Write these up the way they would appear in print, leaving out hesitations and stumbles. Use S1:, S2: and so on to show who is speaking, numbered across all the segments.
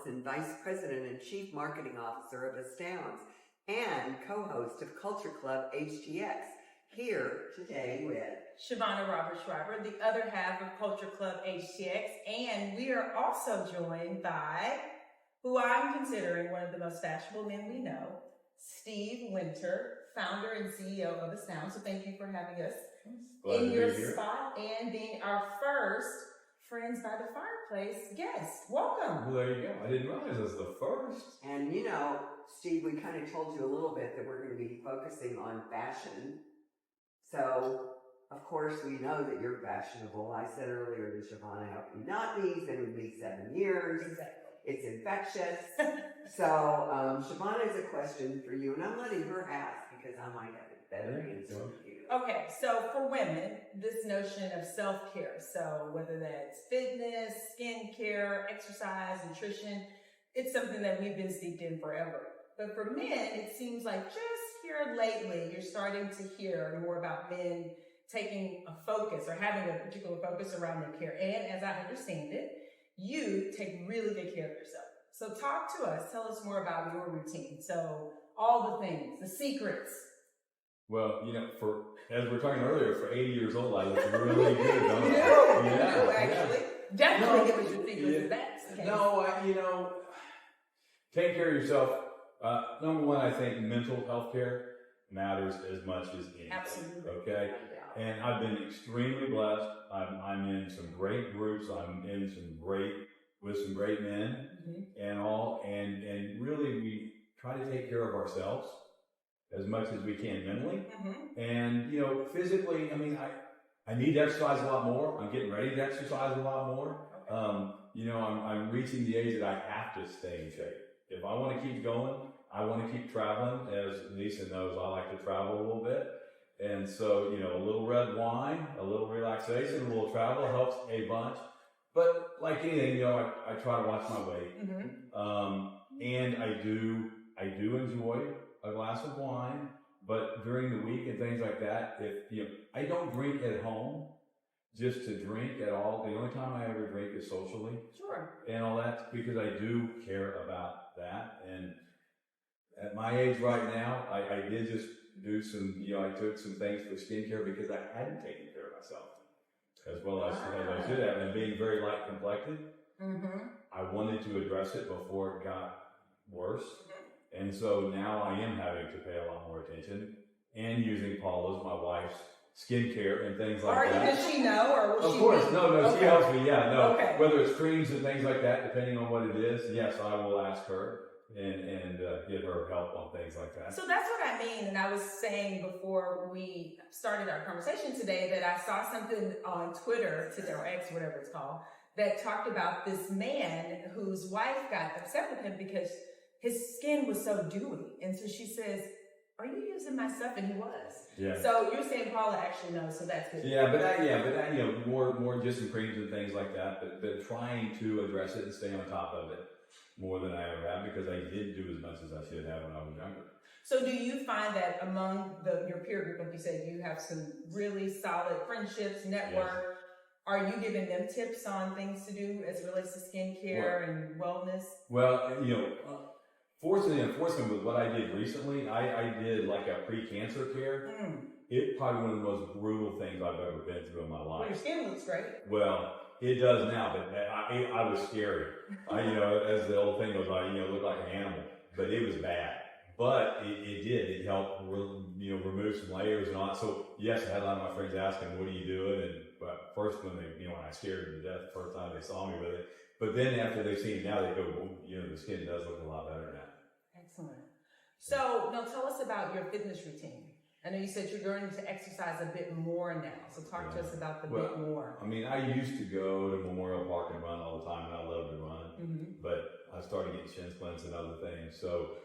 S1: Holland-Nelson, Vice President and Chief Marketing Officer of Astounds, and co-host of Culture Club HTX, here today with
S2: Shavonnah Schreiber, the other half of Culture Club HTX, and we are also joined by who I'm considering one of the most fashionable men we know, Steve Winter, founder and CEO of Astounds. So thank you for having us in your spot and being our first Friends by the Fireplace guest. Welcome.
S3: Well, there you go. I didn't realize it was the first.
S1: And you know, Steve, we kind of told you a little bit that we're going to be focusing on fashion. So, of course, we know that you're fashionable. I said earlier to Shavonnah, how can you not be? It's been with me 7 years.
S2: Exactly.
S1: It's infectious. So, Shavonnah has a question for you, and I'm letting her ask because I might have a better answer for you.
S2: Okay, so for women, this notion of self-care, so whether that's fitness, skincare, exercise, nutrition, it's something that we've been steeped in forever. But for men, it seems like just here lately, you're starting to hear more about men taking a focus or having a particular focus around their care. And as I understand it, you take really good care of yourself. So talk to us. Tell us more about your routine. So all the things, the secrets.
S3: Well, you know, as we were talking earlier, for 80 years old, I look really good, don't I?
S2: You do, actually.
S3: Yeah.
S2: Definitely give us your secrets if that's the case.
S3: No, take care of yourself. Number one, I think mental health care matters as much as anything.
S2: Absolutely.
S3: Okay? And I've been extremely blessed. I'm in some great groups. I'm in with some great men and all. And really, we try to take care of ourselves as much as we can mentally. And, you know, physically, I mean, I need to exercise a lot more. I'm getting ready to exercise a lot more. You know, I'm reaching the age that I have to stay in shape. If I want to keep going, I want to keep traveling. As Leisa knows, I like to travel a little bit. And so, you know, a little red wine, a little relaxation, a little travel helps a bunch. But like anything, you know, I try to watch my weight. And I do enjoy a glass of wine, but during the week and things like that, I don't drink at home just to drink at all. The only time I ever drink is socially.
S2: Sure.
S3: And all that, because I do care about that. And at my age right now, I did just do some, I took some things for skincare because I hadn't taken care of myself as well as I should have. And being very light complected, I wanted to address it before it got worse. And so now I am having to pay a lot more attention and using Paula's, my wife's, skincare and things like that.
S2: Does she know, or will
S3: of
S2: she?
S3: Course, no,
S2: okay.
S3: She helps me. Yeah, no.
S2: Okay.
S3: Whether it's creams and things like that, depending on what it is, yes, I will ask her and give her help on things like that.
S2: So that's what I mean. And I was saying before we started our conversation today that I saw something on Twitter today, or X, whatever it's called, that talked about this man whose wife got upset with him because his skin was so dewy. And so she says, "Are you using my stuff?" And he was.
S3: Yeah.
S2: So you're saying Paula actually knows, so that's good.
S3: Yeah, but that, more just some creams and things like that, but trying to address it and stay on top of it more than I ever have, because I didn't do as much as I should have when I was younger.
S2: So do you find that among your peer group, like you said, you have some really solid friendships, network? Yes. Are you giving them tips on things to do as it relates to skincare and wellness?
S3: Well, fortunately, unfortunately, with what I did recently, I did like a pre-cancer care. It's probably one of the most brutal things I've ever been through in my life.
S2: Well, your skin looks great.
S3: Well, it does now, but I was scary. As the old thing goes, looked like an animal, but it was bad. But it did. It helped, remove some layers and all that. So yes, I had a lot of my friends asking, "What are you doing?" But first, when when I scared them to death, the first time they saw me with it. But then after they've seen it now, they go, "Well, the skin does look a lot better now."
S2: Excellent. So now tell us about your fitness routine. I know you said you're going to exercise a bit more now. So talk to us about the bit more.
S3: I mean, I used to go to Memorial Park and run all the time, and I love to run. But I started getting shin splints and other things. So,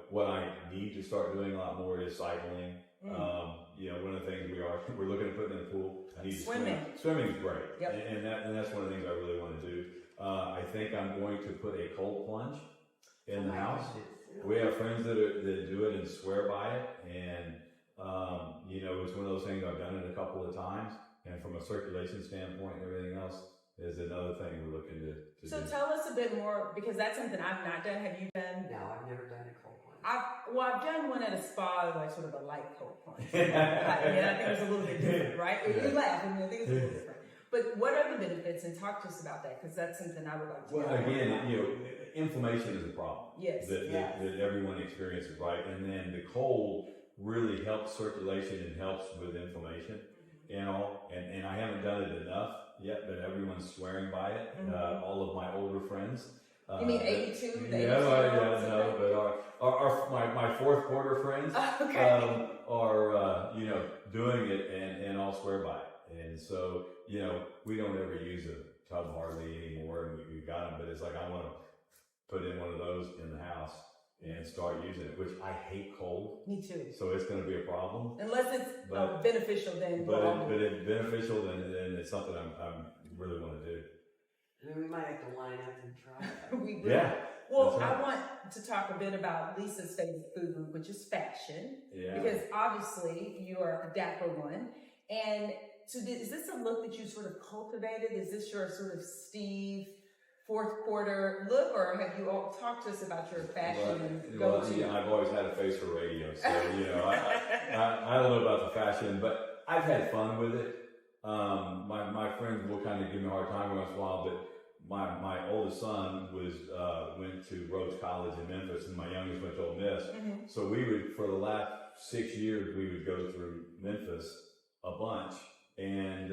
S3: what I need to start doing a lot more is cycling. One of the things we're looking at putting in the pool. I need
S2: swimming.
S3: Swimming is great.
S2: Yep.
S3: And that's one of the things I really want to do. I think I'm going to put a cold plunge in the house. We have friends that do it and swear by it. And, it's one of those things I've done it a couple of times. And from a circulation standpoint and everything else, is another thing we're looking to
S2: So
S3: do.
S2: tell us a bit more, because that's something I've not done. Have you done?
S1: No, I've never done a cold plunge.
S2: I've done one at a spa, like sort of a light cold plunge. I think it's a little bit different, right?
S3: Yeah.
S2: You laugh, I think it's a little different. But what are the benefits? And talk to us about that, because that's something I would like to know.
S3: Well, again, inflammation is a problem.
S2: Yes.
S3: That everyone experiences, right? And then the cold really helps circulation and helps with inflammation and all. And I haven't done it enough yet, but everyone's swearing by it. All of my older friends.
S2: You mean 82?
S3: But my fourth quarter friends are doing it and all swear by it. And so we don't ever use a tub hardly anymore, and we got them. But it's like I want to put in one of those in the house and start using it, which I hate cold.
S2: Me too.
S3: So it's going to be a problem.
S2: Unless it's beneficial, then.
S3: But it's beneficial, then it's something I really want to do.
S1: We might have to line up and try it.
S2: We will.
S3: Yeah.
S2: Well,
S3: right.
S2: I want to talk a bit about Leisa's favorite food group, which is fashion.
S3: Yeah.
S2: Because obviously you are a dapper one. And so is this a look that you sort of cultivated? Is this your sort of Steve fourth quarter look, or have you all talked to us about your fashion and go-to?
S3: Yeah, I've always had a face for radio, so I don't know about the fashion, but I've had fun with it. My friends will kind of give me a hard time once in a while, but my oldest son went to Rhodes College in Memphis, and my youngest went to Ole Miss. So we would, for the last 6 years, we would go through Memphis a bunch. And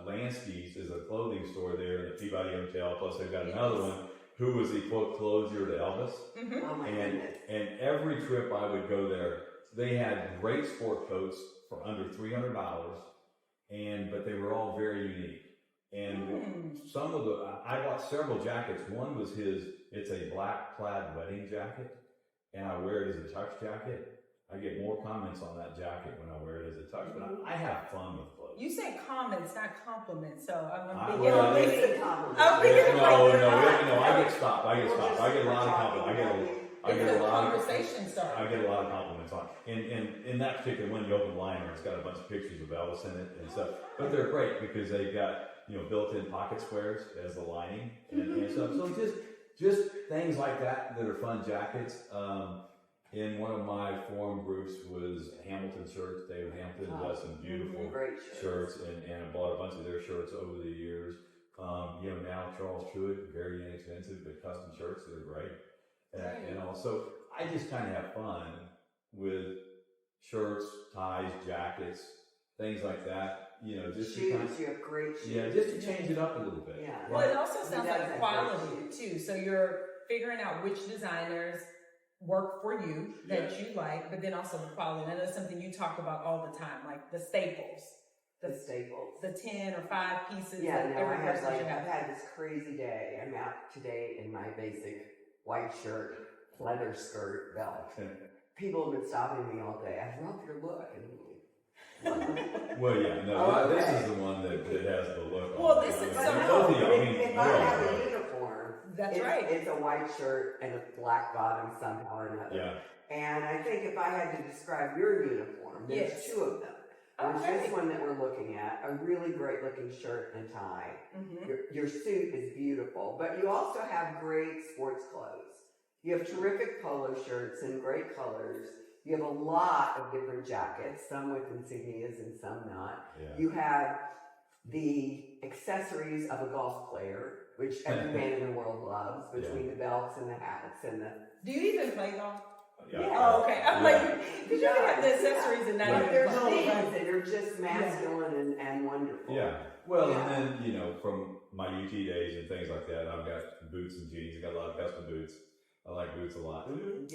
S3: Lansky's is a clothing store there in the Peabody Hotel. Plus, they've got another one who was the quote closure to Elvis.
S1: Oh my goodness.
S3: And every trip I would go there, they had great sport coats for under $300, but they were all very unique. And some of I bought several jackets. One was it's a black plaid wedding jacket, and I wear it as a tux jacket. I get more comments on that jacket when I wear it as a tux, but I have fun with clothes.
S2: You said comments, not compliments, so I'm thinking.
S3: Well,
S1: It's a compliment.
S3: No, I get stopped. I get a lot of compliments. I get a lot of
S2: conversation starter.
S3: I get a lot of compliments on. And in that particular one, the open liner, it's got a bunch of pictures of Elvis in it and stuff. But they're great because they've got built-in pocket squares as the lining and stuff. So just things like that are fun jackets. In one of my forum groups was Hamilton shirts. David Hamilton does some beautiful shirts, and I bought a bunch of their shirts over the years. Now Charles Truitt, very inexpensive, but custom shirts that are great. And also, I just kind of have fun with shirts, ties, jackets, things like that. Just
S1: shoes, you have great shoes.
S3: Yeah, just to change it up a little bit.
S1: Yeah.
S2: Well, it also sounds like quality too. So you're figuring out which designers work for you that you like, but then also the quality. And that's something you talk about all the time, like the staples.
S1: The staples.
S2: The 10 or 5 pieces.
S1: Yeah,
S2: that
S1: no,
S2: every
S1: I have
S2: person should have.
S1: I've had this crazy day. I'm out today in my basic white shirt, leather skirt, belt. People have been stopping me all day. I love your look.
S3: Well, yeah, no, this is the one that has the look.
S2: Well, this is
S1: if I have a uniform,
S2: that's right.
S1: It's a white shirt and a black bottom somehow or another.
S3: Yeah.
S1: And I think if I had to describe your uniform, there's 2 of them. There's this one that we're looking at, a really great looking shirt and tie. Your suit is beautiful, but you also have great sports clothes. You have terrific polo shirts in great colors. You have a lot of different jackets, some with insignias and some not.
S3: Yeah.
S1: You have the accessories of a golf player, which every man in the world loves, between the belts and the hats and the...
S2: Do you even play golf?
S3: Yeah.
S2: Oh, okay. I'm like, because you have the accessories and not even
S1: There's
S2: play.
S1: things that are just masculine and wonderful.
S3: Yeah. Well, and then, from my UT days and things like that, I've got boots and jeans. I've got a lot of custom boots. I like boots a lot.
S1: Boots,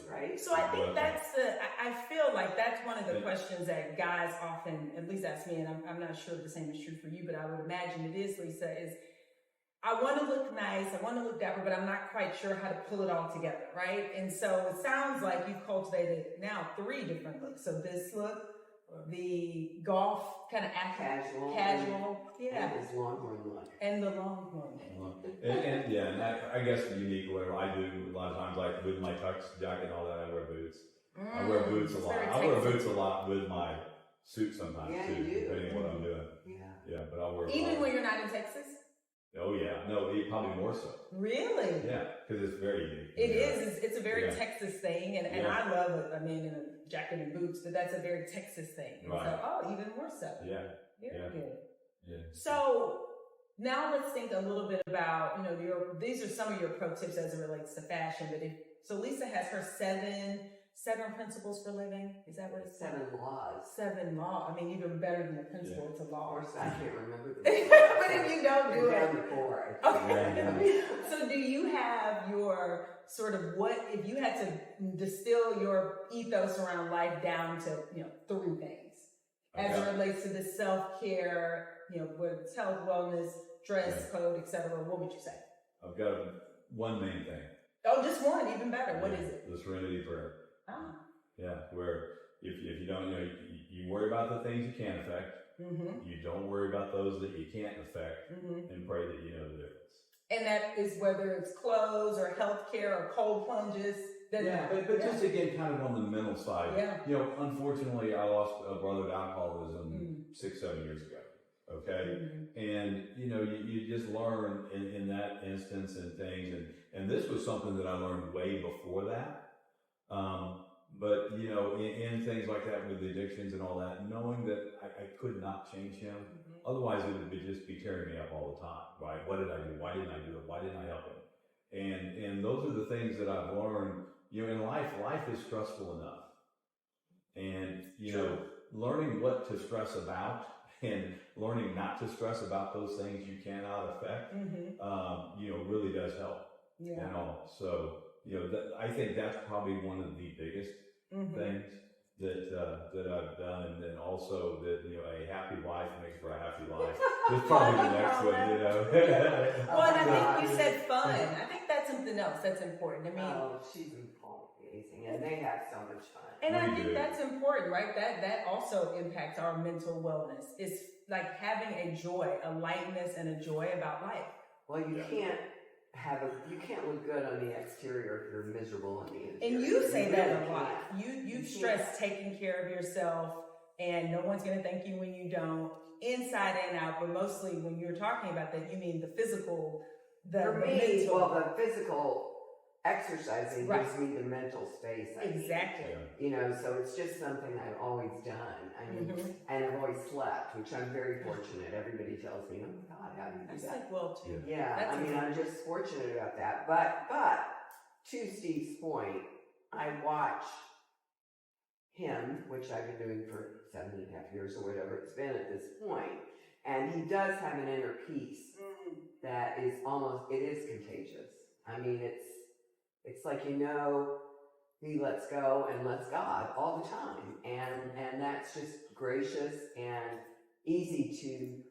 S1: right?
S2: So I think I feel like that's one of the questions that guys often, at least ask me, and I'm not sure if the same is true for you, but I would imagine it is, Leisa, is I want to look nice, I want to look dapper, but I'm not quite sure how to pull it all together, right? And so it sounds like you've cultivated now 3 different looks. So this look, the golf kind of casual,
S1: and his longhorn look.
S2: And the longhorn.
S3: And I guess the unique way I do a lot of times, like with my tux jacket and all that, I wear boots. I wear boots a lot. I wear boots a lot with my suit sometimes too, depending on what I'm doing. Yeah, but I'll wear.
S2: Even when you're not in Texas.
S3: Oh yeah, no, probably more so.
S2: Really?
S3: Yeah, because it's very unique.
S2: It is. It's a very
S3: Yeah.
S2: Texas thing, and
S3: Yeah.
S2: I love a man in a jacket and boots, but that's a very Texas thing. And
S3: Right.
S2: so, even more so.
S3: Yeah.
S2: Very
S3: Yeah.
S2: good.
S3: Yeah.
S2: So now let's think a little bit about, these are some of your pro tips as it relates to fashion. But so Leisa has her seven principles for living. Is that what it's called?
S1: 7 laws.
S2: 7 law. I mean, even better than a principle, it's a
S1: Of
S2: law.
S1: course, I can't remember.
S2: But if you don't do
S1: I've
S2: it.
S1: done before.
S2: Okay. So do you have your sort of if you had to distill your ethos around life down to, 3 things as it relates to the self-care, whether it's health, wellness, dress code, etc., what would you say?
S3: I've got one main thing.
S2: Oh, just one, even better. What is it?
S3: The Serenity Prayer.
S2: Ah.
S3: Yeah, where if you don't, you worry about the things you can't affect.
S2: Mm-hmm.
S3: You don't worry about those that you can't affect, and pray that you know the difference.
S2: And that is whether it's clothes or healthcare or cold plunges.
S3: But just again, kind of on the mental side.
S2: Yeah.
S3: Unfortunately, I lost a brother to alcoholism 6-7 years ago. Okay, and you just learn in that instance and things, and this was something that I learned way before that. But in things like that with the addictions and all that, knowing that I could not change him, otherwise it would just be tearing me up all the time. Right? What did I do? Why didn't I do it? Why didn't I help him? And those are the things that I've learned. In life is stressful enough, and learning what to stress about and learning not to stress about those things you cannot affect, really does help.
S2: Yeah.
S3: And all. So I think that's probably one of the biggest things that I've done, and then also that a happy wife makes for a happy life. It's probably the next one,
S2: Well, and I think you said fun. I think that's something else that's important. I mean,
S1: she's amazing, and they have so much fun.
S2: And I think that's important, right? That also impacts our mental wellness. It's like having a joy, a lightness, and a joy about life.
S1: Well, you can't look good on the exterior if you're miserable on the interior.
S2: And you say that
S1: really
S2: a lot. You stress taking care of yourself, and no one's going to thank you when you don't, inside and out. But mostly when you're talking about that, you mean the physical,
S1: For me,
S2: mental.
S1: well, the physical exercising gives me the mental space.
S2: Exactly.
S1: So it's just something I've always done. I mean, and I've always slept, which I'm very fortunate. Everybody tells me, "Oh my God, how do you do
S2: That's
S1: that?"
S2: like well too.
S1: Yeah, I'm just fortunate about that. But to Steve's point, I watch him, which I've been doing for 7.5 years or whatever it's been at this point, and he does have an inner peace that is it is contagious. I mean, it's like, he lets go and lets God all the time. And that's just gracious and easy to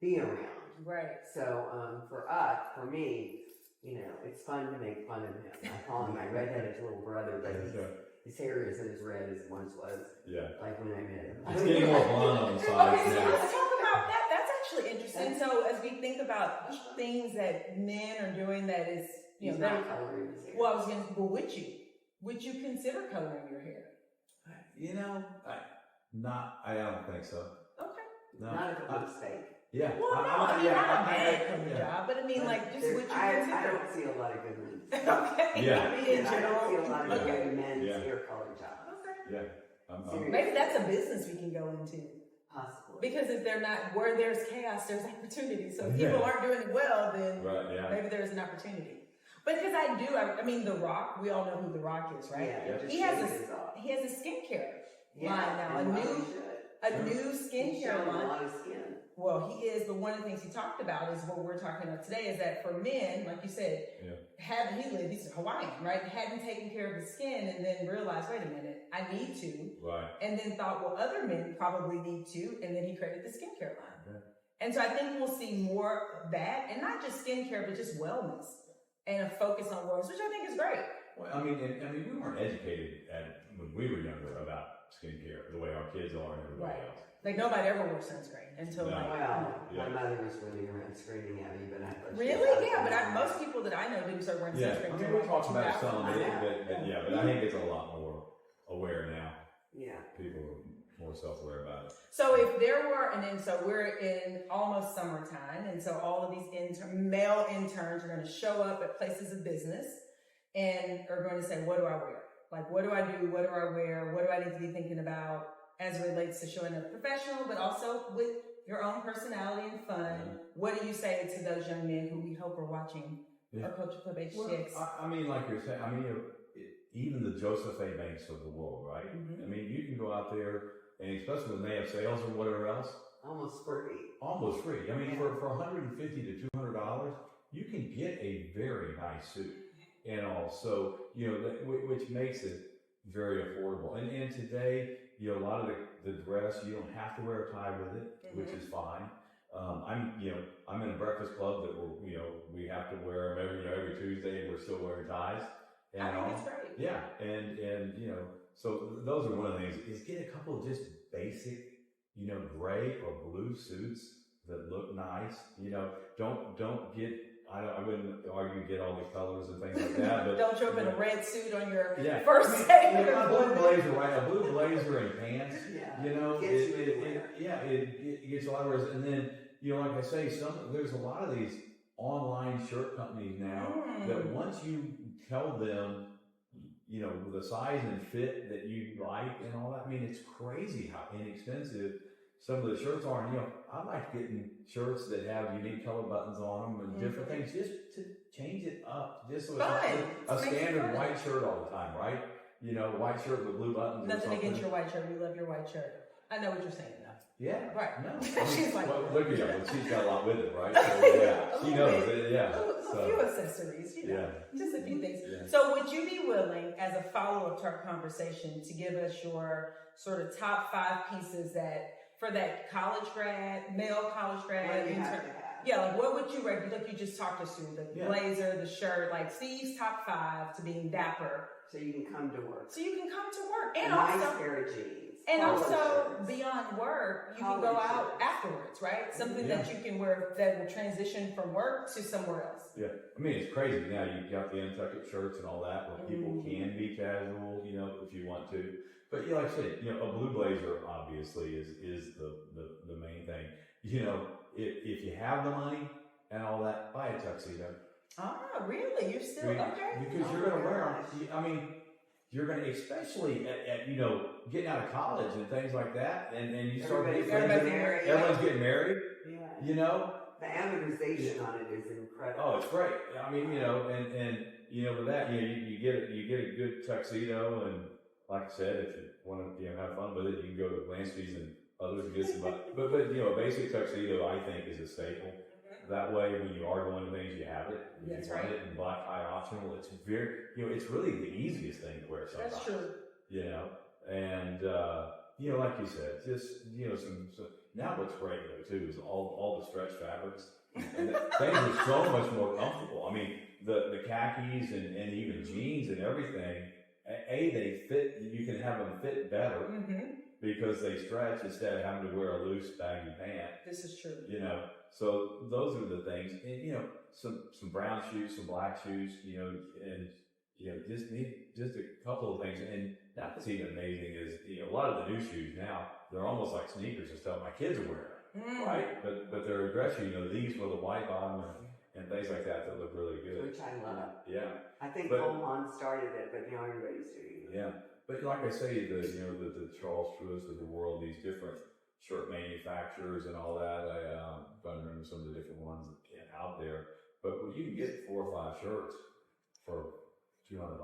S1: be around.
S2: Right.
S1: So, for me, it's fun to make fun of him. I call him my redheaded little brother, but his hair isn't as red as it once was. Yeah. Like when I met him.
S3: It's getting more blonde on the side.
S2: Okay, so let's talk about that. That's actually interesting. So as we think about things that men are doing that is,
S1: He's not coloring his hair.
S2: Well, I was going to, would you consider coloring your hair?
S3: I don't think so.
S2: Okay.
S3: No.
S1: Not if it looks fake.
S3: Yeah.
S2: Well, not a bad color job, but I mean, like, just would you consider?
S1: I don't see a lot of good ones.
S2: Okay.
S3: Yeah.
S2: I mean, in
S1: I
S2: general.
S1: don't see a lot of
S2: Okay.
S1: good men's hair color jobs.
S2: Okay.
S3: Yeah.
S2: Maybe that's a business we can go into.
S1: Possibly.
S2: Because if they're not, where there's chaos, there's opportunity. So if people aren't doing it well, then maybe there's an opportunity. Because I mean, The Rock, we all know who The Rock is, right?
S1: Yeah.
S2: He has a skincare line now, a new skincare line.
S1: A lot of skin.
S2: Well, he is, but one of the things he talked about is what we're talking about today is that for men, like you said, he's Hawaiian, right? Hadn't taken care of his skin and then realized, wait a minute, I need to. Right. And then thought, well, other men probably need to. And then he created the skincare line. Okay. And so I think we'll see more of that, and not just skincare, but just wellness and a focus on wellness, which I think is great.
S3: Well, I mean, we weren't educated when we were younger about skincare the way our kids are and everybody else.
S2: Like nobody ever wore sunscreen until
S1: my mother was running around screaming at me, but I thought
S2: but most people that I know didn't start wearing sunscreen.
S3: I mean, we talked about some, but I think it's a lot more aware now.
S1: Yeah.
S3: People are more more self-aware about it.
S2: So if there were, and then so we're in almost summertime, and so all of these male interns are going to show up at places of business and are going to say, what do I wear? Like, what do I do? What do I wear? What do I need to be thinking about as it relates to showing up professional, but also with your own personality and fun?
S3: Mm-hmm.
S2: What do you say to those young men who we hope are watching our Culture Club HTX?
S3: Well, I mean, like you're saying, I mean, even the Joseph A. Banks of the world, right?
S2: Mm-hmm.
S3: I mean, you can go out there, and especially when they have sales or whatever else,
S1: Almost free.
S3: almost free. I mean, for $150 to $200, you can get a very nice suit and all. So, which makes it very affordable. And today, a lot of the dress, you don't have to wear a tie with it, which is fine. I'm in a breakfast club that we have to wear them every Tuesday, and we're still wearing ties. And
S2: I think it's great.
S3: Yeah, and so those are one of the things, is get a couple of just basic, gray or blue suits that look nice. Don't get, I wouldn't argue get all the colors and things like that, but
S2: don't show up in a red suit on your
S3: yeah.
S2: first day.
S3: A blue blazer, right? A blue blazer and pants.
S1: Yeah.
S3: It gets a lot of worse. And then, like I say, there's a lot of these online shirt companies now that once you tell them, the size and fit that you like and all that, I mean, it's crazy how inexpensive some of the shirts are. And, I like getting shirts that have unique color buttons on them and different things just to change it up. Just so it's not a standard white shirt all the time, right? White shirt with blue buttons.
S2: Nothing against your white shirt. We love your white shirt. I know what you're saying now.
S3: Yeah.
S2: Right.
S3: No.
S2: She's like,
S3: well, look at her. She's got a lot with it, right? So, yeah. She knows it. Yeah.
S2: A few accessories, just a few things.
S3: Yeah.
S2: So would you be willing, as a follow-up to our conversation, to give us your sort of top 5 pieces that, for that male college grad,
S1: What do you have to have?
S2: yeah, like what would you recommend? Like you just talked us through the blazer, the shirt, like Steve's top 5 to being dapper.
S1: So you can come to work.
S2: So you can come to work. And
S1: a
S2: also,
S1: nice pair of jeans.
S2: and
S1: Polo
S2: also
S1: shirts.
S2: beyond work, you can
S1: Polo
S2: go out
S1: shirts.
S2: afterwards, right? Something that you can wear that will transition from work to somewhere else.
S3: Yeah. I mean, it's crazy now. You've got the untucked shirts and all that where people can be casual, if you want to. But like I said, a blue blazer obviously is the main thing. If you have the money and all that, buy a tuxedo.
S2: Ah, really? You're still okay?
S3: Because you're going to wear them. I mean, you're going to, especially at getting out of college and things like that, and you start getting
S1: married.
S3: Everyone's getting married.
S1: Yeah. The amortization on it is incredible.
S3: Oh, it's great. I mean, and with that, you get a good tuxedo, and like I said, if you want to have fun with it, you can go to Lansky's and others and get some. But a basic tuxedo, I think, is a staple. That way, when you are going to things, you have it.
S2: That's
S3: you want
S2: right.
S3: it in black tie optional. It's very, it's really the easiest thing to wear sometimes.
S2: That's true.
S3: And like you said, just some. Now, what's great though too is all the stretch fabrics. And things are so much more comfortable. I mean, the khakis and even jeans and everything. They fit. You can have them fit better because they stretch instead of having to wear a loose baggy pant.
S2: This is true.
S3: So those are the things, and some brown shoes, some black shoes, and just need just a couple of things. And that's even amazing is a lot of the new shoes now they're almost like sneakers and stuff. My kids are wearing them, right? But they're dress shoes, these with a white bottom and things like that look really good.
S1: Which I love.
S3: Yeah.
S1: I think Holland started it, but now everybody's doing it.
S3: Yeah. But like I say, the Charles Truist of the world, these different shirt manufacturers and all that. I'm trying to remember some of the different ones out there. But you can get 4 or 5 shirts for $200.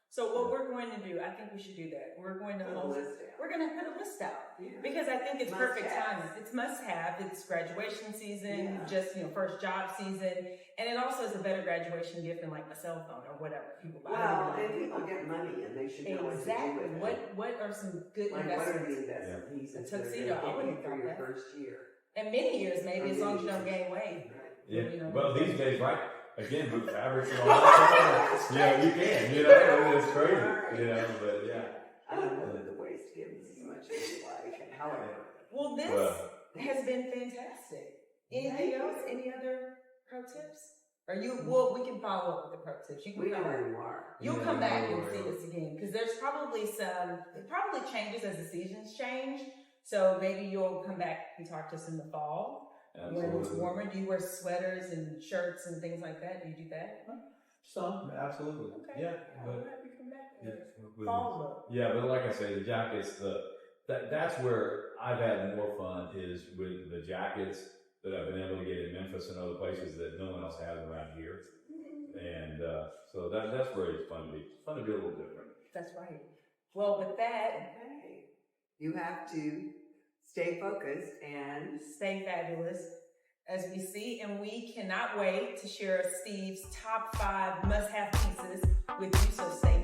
S2: So what we're going to do, I think we should do that. We're going to
S1: Put a list out.
S2: We're going to put a list out
S1: Yeah.
S2: because I think it's
S1: Must
S2: perfect
S1: have.
S2: timing. It's must have. It's graduation season, just first job season, and it also is a better graduation gift than like a cell phone or whatever people buy.
S1: Well, and people get money and they should know
S2: Exactly.
S1: what to do with it.
S2: What are some good
S1: What are
S2: investments?
S1: the investment pieces?
S2: A tuxedo, I wouldn't
S1: for
S2: have
S1: your
S2: thought that.
S1: first year.
S2: And many years, maybe, as long as you don't gain weight.
S1: Right.
S3: Yeah. Well, these days, right? Again, with fabrics and all that. You can. It's crazy. But yeah.
S1: I don't know that the waist gives as much as you like. However.
S2: Well, this has been fantastic. Anything else? Any other pro tips? Or we can follow up with the pro tips. You can
S1: We know
S2: come
S1: where
S2: back.
S1: you are.
S2: You'll come back and see this again because there's probably it probably changes as the seasons change. So maybe you'll come back and talk to us in the fall. When it's
S3: Absolutely.
S2: warmer, do you wear sweaters and shirts and things like that? Do you do that?
S3: Some, absolutely.
S2: Okay.
S3: Yeah,
S2: We'll
S3: but
S2: have you come back
S3: yeah,
S2: with fall look.
S3: yeah, but like I say, the jackets, that's where I've had more fun is with the jackets that I've been able to get in Memphis and other places that no one else has around here. And so that's where it's fun to be. It's fun to be a little different.
S2: That's right. Well, with that,
S1: Okay. You have to stay focused and
S2: stay fabulous as we see, and we cannot wait to share Steve's top 5 must-have pieces with you, so stay